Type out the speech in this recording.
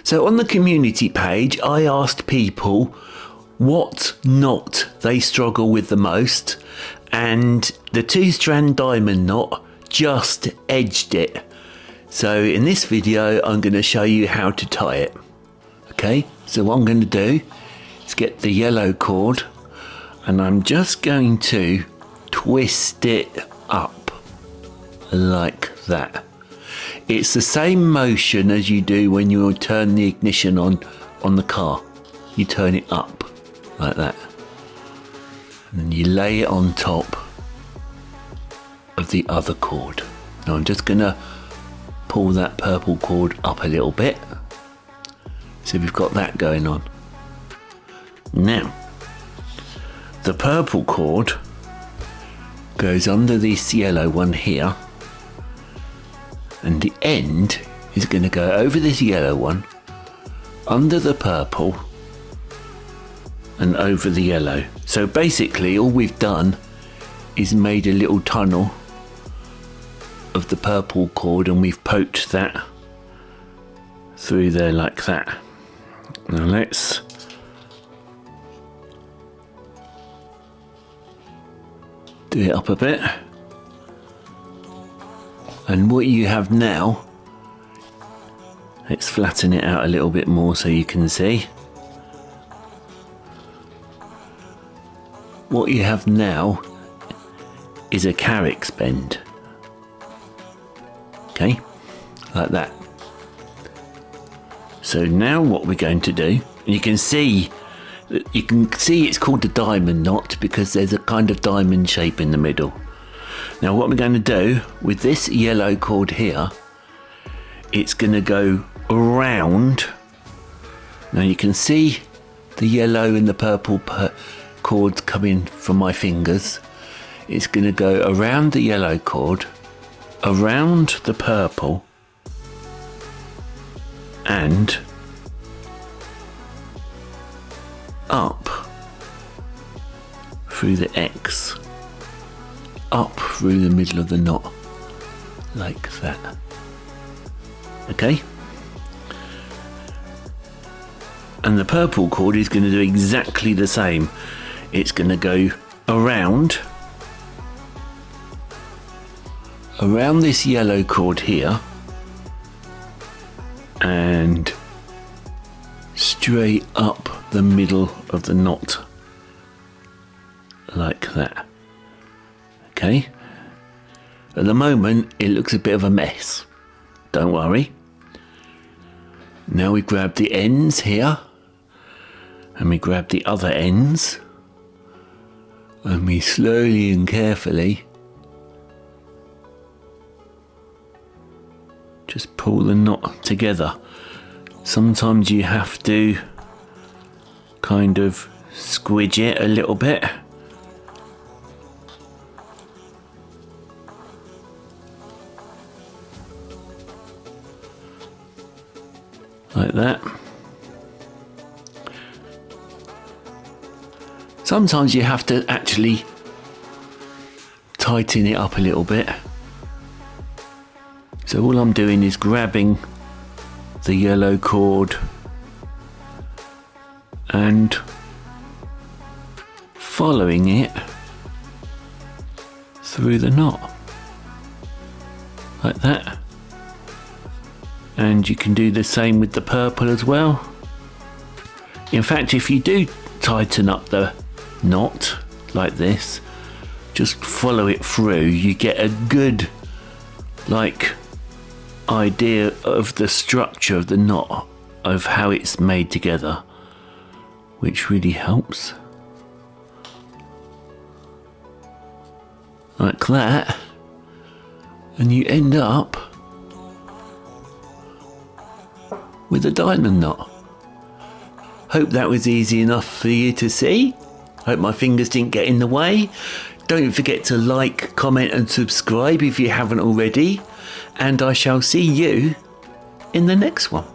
So on the community page, I asked people what knot they struggle with the most, and the Two Strand Diamond Knot just edged it. So in this video, I'm going to show you how to tie it. Okay, so what I'm going to do is get the yellow cord, and I'm just going to twist it up like that. It's the same motion as you do when you turn the ignition on the car. You turn it up like that, and then you lay it on top of the other cord. Now I'm just gonna pull that purple cord up a little bit, so we've got that going on. Now the purple cord goes under this yellow one here, and the end is going to go over this yellow one, under the purple, and over the yellow. So basically all we've done is made a little tunnel of the purple cord, and we've poked that through there like that. Now let's do it up a bit. And what you have now, let's flatten it out a little bit more so you can see. What you have now is a Carricks bend. Okay, like that. So now what we're going to do, you can see it's called the diamond knot because there's a kind of diamond shape in the middle. Now what we're going to do with this yellow cord here, it's going to go around. Now you can see the yellow and the purple cords coming from my fingers. It's going to go around the yellow cord, around the purple, and up through the X, up through the middle of the knot, like that. Okay? And the purple cord is going to do exactly the same. It's going to go around this yellow cord here, and straight up the middle of the knot, like that. Okay, at the moment it looks a bit of a mess, don't worry. Now we grab the ends here, and we grab the other ends, and we slowly and carefully just pull the knot together. Sometimes you have to kind of squidge it a little bit. Like that. Sometimes you have to actually tighten it up a little bit. So all I'm doing is grabbing the yellow cord and following it through the knot, like that. And you can do the same with the purple as well. In fact, if you do tighten up the knot like this, just follow it through, you get a good idea of the structure of the knot, of how it's made together, which really helps. Like that, and you end up with a diamond knot. Hope that was easy enough for you to see. Hope my fingers didn't get in the way. Don't forget to like, comment and subscribe if you haven't already, and I shall see you in the next one.